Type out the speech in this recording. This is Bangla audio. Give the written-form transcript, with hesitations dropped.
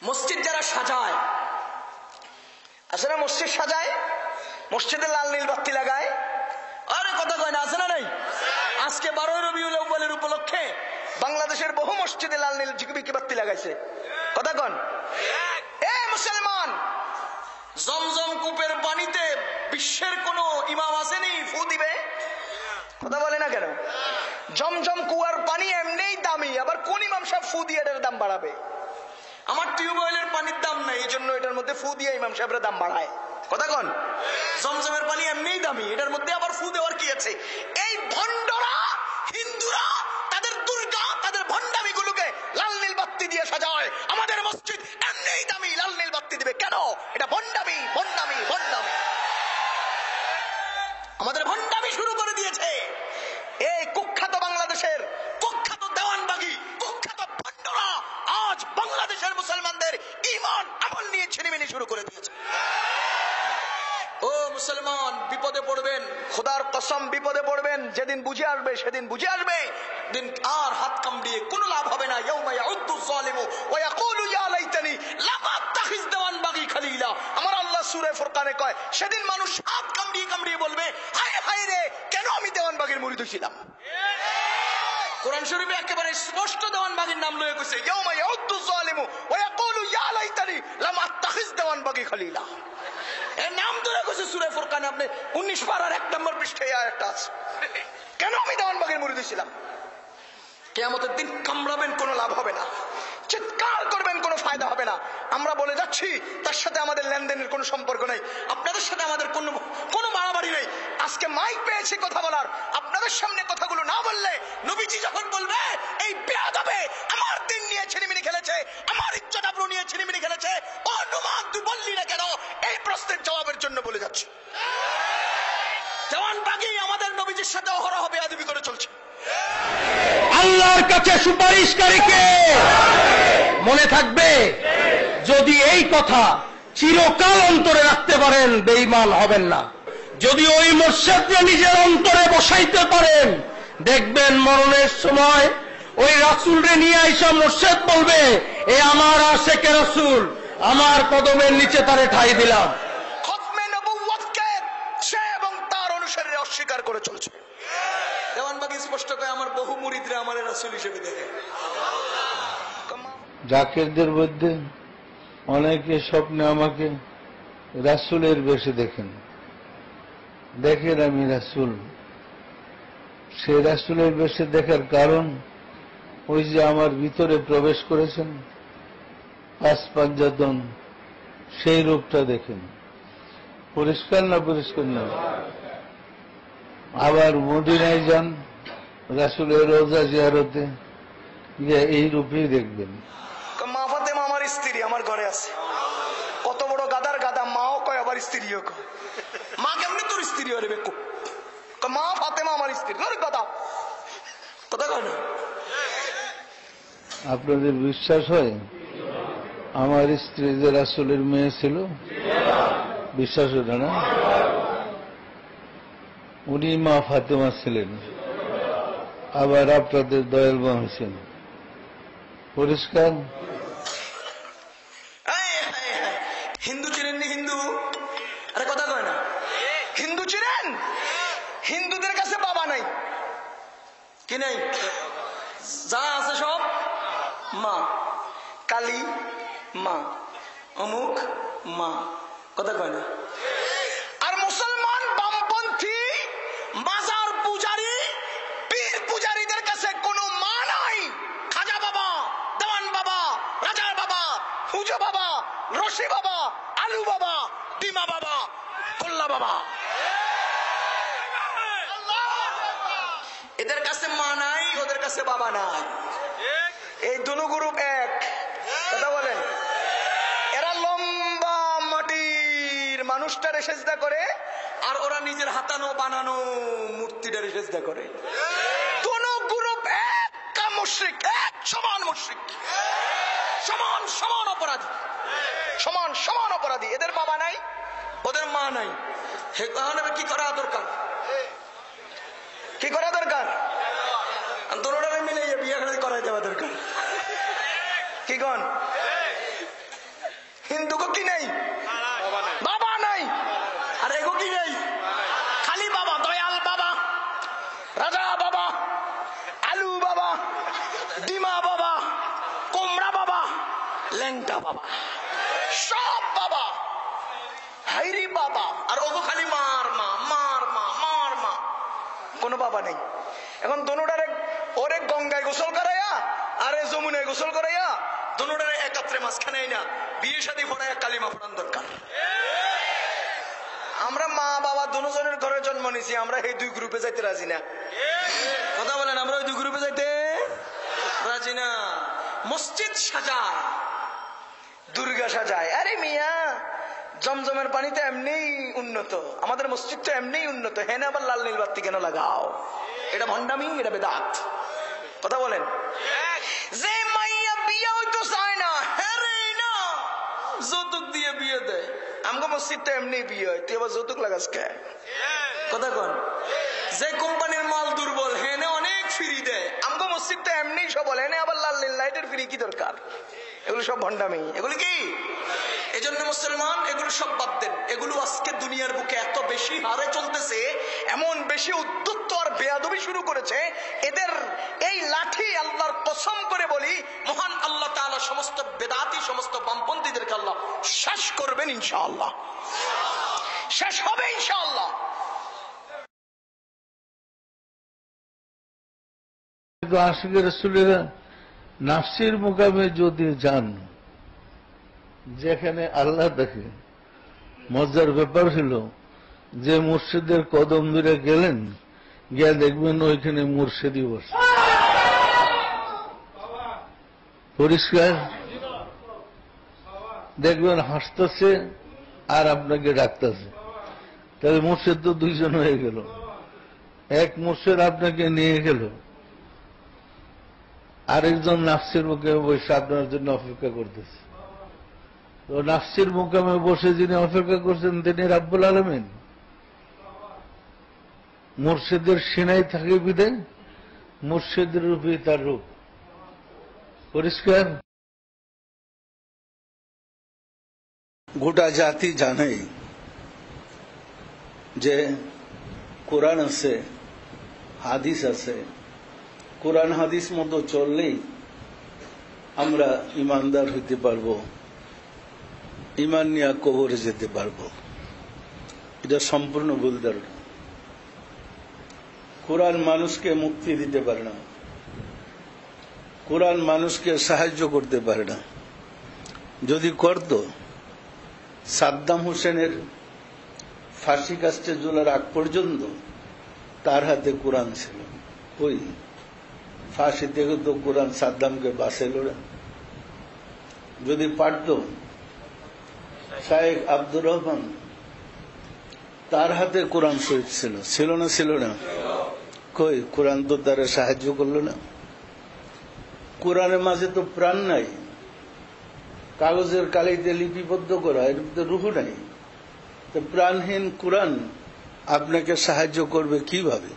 মসজিদ যারা সাজায়, আছে না মসজিদ সাজায়, মসজিদে লাল নীল বাতি লাগায়, আরে কথা কয় না, আছে না নাই? আজকে 12 রবিউল আউয়ালের উপলক্ষে বাংলাদেশের বহু মসজিদে লাল নীল ঝিকিমিকি বাতি লাগাইছে। কথা কন এ মুসলমান, জমজম কূপের পানিতে বিশ্বের কোন ইমাম আসেনি ফু দিবে? কথা বলে না কেন? জমজম কুয়ার পানি এমনিই দামি, আবার কোন ইমাম সাহেব ফু দিয়ে এটার দাম বাড়াবে? আমার টিউবওয়েলের পানির দাম নাই, এই জন্য এটার মধ্যে ফু দিয়ে ইমাম সাহেবরা দাম বাড়ায়। কথা কন, জমজমের পানি এমনিই দামি, এটার মধ্যে আবার ফু দেওয়ার কি আছে? এই ভণ্ডরা হিন্দুরা তাদের দুর্গা, তাদের ভণ্ডামি গুলোকে লাল নীল বাতি দিয়ে সাজায়। আমাদের মসজিদ এমনিই দামি, লাল নীল বাতি দিবে কেন? এটা ভণ্ডামি, ভণ্ডামি, ভণ্ডামি। আমাদের ভণ্ডামি শুরু করে দিয়েছে এই কুখ্যাত বাংলাদেশের কুখ্যাত দেওয়ানবাগী, কুখ্যাত ভণ্ডরা আজ বাংলাদেশের মুসলমানদের ঈমান আমল নিয়ে ছিনিমিনি শুরু করে দিয়েছে। ও মুসলমান, বিপদে পড়বেন, খোদার কসম বিপদে পড়বেন। যেদিন বুঝে আসবে সেদিন বুঝে আসবে, দিন আর হাত কামড়িয়ে কোনো লাভ হবে না। ইয়াউমা ইয়াউদ্দু যালিমু ওয়া ইয়াকুলু ইয়া লাইতানি লাম আত্তাখিজ দেওয়ানবাগী খলিলা। আমার আল্লাহ সূরা ফুরকানে কয়, সেদিন মানুষ হাত কামড়িয়ে কামড়িয়ে বলবে, হায় হায় রে, কেন আমি দেওয়ানবাগীর মুরিদ হইছিলাম। কোরআন শরীফে একেবারে স্পষ্ট দেওয়ানবাগীর নাম লয়ে কইছে, ইয়াউমা ইয়াউদ্দু যালিমু ওয়া ইয়াকুলু ইয়া লাইতানি লাম আত্তাখিজ দেওয়ানবাগী খলিলা। এর নাম ধরে কইছে সূরা ফুরকানে, আপনি 19 পারার 1 নম্বর পৃষ্ঠায় আয়াতটা আছে। কেন আমি দেওয়ানবাগীর মুরিদ হইছিলাম। কিয়ামতের দিন কামড়াবেন, কোনো লাভ হবে না, চিৎকার করবেন, কোনো ফায়দা হবে না। আমরা বলে যাচ্ছি তার সাথে আমাদের লেনদেনের কোনো সম্পর্ক নেই, আপনাদের সাথে আমাদের কোনো বাড়াবাড়ি নেই। আজকে মাইক পেয়েছি কথা বলার, আপনাদের সামনে কথাগুলো না বললে নবীজি যখন বলবে এই বেয়াদবে আমার দিন নিয়ে ছিনিমিনি খেলেছে, আমার ইজ্জত আবরু নিয়ে ছিনিমিনি খেলেছে, ও নুমান তুই বললি না কেন, এই প্রশ্নের জবাবের জন্য বলে যাচ্ছি। দেওয়ানবাগী আমাদের নবীজির সাথে অহরহ বেয়াদবি করে চলছে। আল্লাহর কাছে সুপারিশকারীকে মনে থাকবে, যদি এই কথা চিরকাল অন্তরে রাখতে পারেন বেঈমান হবেন না। যদি ওই মুর্শিদরা নিজের অন্তরে বসাইতে পারেন, দেখবেন মরণের সময় ওই রাসূলরে নিয়ে আইসা মুর্শিদ বলবে, এ আমার আশেকে রাসূল, আমার কদমের নিচে তারে ঠাই দিলাম। খতমে নবুয়তকে সে এবং তার অনুসারীরা অস্বীকার করে চলছে। দেওয়ানবাগী স্পষ্ট করে আমার বহু মুরিদরা আমার রাসূল হিসেবে দেখে। জাকিরদের মধ্যে অনেকে স্বপ্নে আমাকে রাসূলের বেশে দেখেন, আমি রাসূল। সে রাসূলের বেশে দেখার কারণ ওই যে আমার ভিতরে প্রবেশ করেছেন পাঁচ পাঞ্জাতন, সেই রূপটা দেখেন। পরিষ্কার না পরিষ্কার না? আবার মদিনায় যান, রাসূলের রওজা জিয়ারতে গিয়ে এই রূপেই দেখবেন। মা ফাতেমা আমার স্ত্রী, আমার ঘরে আছে। কত বড় গাদার গাদা, মাও কয় আবার স্ত্রীও কয়। মা কেমনি তোর স্ত্রী হরে বেকু? মা ফাতেমা আমার স্ত্রী, গাদা কথা কয় না। আপনাদের বিশ্বাস হয় আমার স্ত্রী যে রাসূলের মেয়ে ছিল? বিশ্বাস হতো না? উনি মা ফাতেমা ছিলেন, আবার আপনাদের দয়াল মা হোসেন। পরিষ্কার? হিন্দু চিনেননি? হিন্দু, আরে কথা কয় না। হিন্দু চিনেন? হিন্দুদের কাছে বাবা নাই, কি নাই? যা আছে সব মা। কালী মা, অমুক মা, কথা কয় না। আর মুসলমান বামপন্থী মাজার পূজারী, পীর পূজারীদের কাছে কোনো মা নাই। খাজা বাবা, দেওয়ান বাবা, রাজার বাবা, হুজো বাবা, রশি বাবা, আলু বাবা, ডিমা বাবা, গোল্লা বাবা, এদের কাছে মা নাই, ওদের কাছে বাবা নাই। এই দুনো গ্রুপ এক, কথা বলেন। এরা লম্বা মাটির মানুষটারে সেজদা করে, আর ওরা নিজের হাতানো বানানো মূর্তিটারে সেজদা করে। দুনো গ্রুপ এক মুশরিক, এক সমান মুশরিক, সমান সমান অপরাধী, সমান সমান অপরাধী। এদের বাবা নাই, ওদের মা নাই। কি করা দরকার? কি করা দরকার? দুটোটারে মিলে বিয়ে করাই দেওয়া দরকার। কি গণ? কি নাই? বাবা নাই। আর এগো কি নাই? খালি বাবা, দয়াল বাবা, রাজা বাবা, আলু বাবা, ডিমা বাবা, কোমড়া বাবা, ল্যাংটা বাবা, সব বাবা, হাইরি বাবা। আর ওগো খালি মার মা, মার মা, মার মা, কোনো বাবা নেই। এখন দোনোটারে ওরে গঙ্গায় গোসল করাইয়া আরে যমুনায় গোসল করাইয়া দোনোটারে একাত্রে মাঝখানে না বিয়ে শাদী ফোড়ায় কালিমা ফোড়ান দরকার। আমরা মা বাবা দুজনের ঘরে জন্ম নিছি, আমরা এই দুই গ্রুপে যাইতে রাজি না। কথা বলেন, আমরা ওই দুই গ্রুপে যাইতে রাজি না। মসজিদ সাজায়, দুর্গা সাজায়। আরে মিয়া, জমজমের পানিতে এমনি উন্নত, আমাদের মসজিদ তো এমনি উন্নত, হ্যাঁ আবার লাল নীল বাতি কেন লাগাও? এটা ভণ্ডামি, এটা বেদাত। কথা বলেন। যে মাইয়া বিয়ে হইতো চায় না, হ্যাঁ রে না, যৌতুক দিয়ে বিয়ে দেয়। আমগো মসজিদ তো এমনি বিয়ে হয়, তুই আবার যৌতুক লাগাস কে? কথা কন। যে কোম্পানির মাল দুর্বল, হ্যাঁ অনেক ফ্রি দেয়। আমগো মসজিদ তো এমনি সবল, হ্যাঁ আবার লাল নীল লাইটের ফ্রি কি দরকার? এগুলো সব ভণ্ডামি। এগুলো কি? এজন্য মুসলমান এগুলো সব বাদ দেন। এগুলো আজকে দুনিয়ার বুকে এত বেশি হারে চলতেছে, এমন বেশি উদ্যুত্ত আর বেয়াদবি শুরু করেছে, এদের এই লাঠি আল্লাহর কসম করে বলি, মহান আল্লাহ তাআলা সমস্ত বেদাতি, সমস্ত বামপন্থীদেরকে আল্লাহ শেষ করবেন ইনশাআল্লাহ, শেষ হবে ইনশাআল্লাহ। আশিকের রাসূলেরা নাফসির মুকামে যদি যান, যেখানে আল্লাহ দেখে, মজার ব্যাপার ছিল যে মুর্শিদের কদম ধরে গেলেন, গিয়া দেখবেন ওইখানে মুর্শিদই বসে, পরিষ্কার দেখবেন হাসতেছে আর আপনাকে ডাকতেছে। তাহলে মুর্শিদ তো দুইজন হয়ে গেল। এক মুর্শিদ আপনাকে নিয়ে গেল, আরেকজন নাফসির মুখে বসে আপনার জন্য অপেক্ষা করতেছে। তো নাফসির মুকামে বসে যিনি অপেক্ষা করছেন তিনি রাব্বুল আলামিন। মুর্শিদের সিনাই থাকে বিদায় মুর্শিদের রূপে তার রূপ, পরিষ্কার। গোটা জাতি জানে যে কোরআন আছে, হাদিস আছে। কোরআন হাদিস মতো চললেই আমরা ইমানদার হইতে পারবো, ইমান নিয়ে কবরে যেতে পারবো। এটা সম্পূর্ণ ভুল ধারণা। কোরআন মানুষকে মুক্তি দিতে পারে না, কোরআন মানুষকে সাহায্য করতে পারে না। যদি করত, সাদ্দাম হোসেনের ফাঁসি কাস্টে ঝোলার আগ পর্যন্ত তার হাতে কোরআন ছিল। ওই ফাঁসি থেকে তো কোরআন সাদ্দামকে বাঁচাইল না। যদি পারত, শায়েখ আব্দুর রহমান, তার হাতে কোরআন শরীফ ছিল, ছিল না? ছিল না? কই, কোরআন তো তারা সাহায্য করলো না। কোরআনের মাঝে তো প্রাণ নাই, কাগজের কালিতে লিপিবদ্ধ করা, এর মধ্যে রূহ নাই। তো প্রাণহীন কোরআন আপনাকে সাহায্য করবে কিভাবে?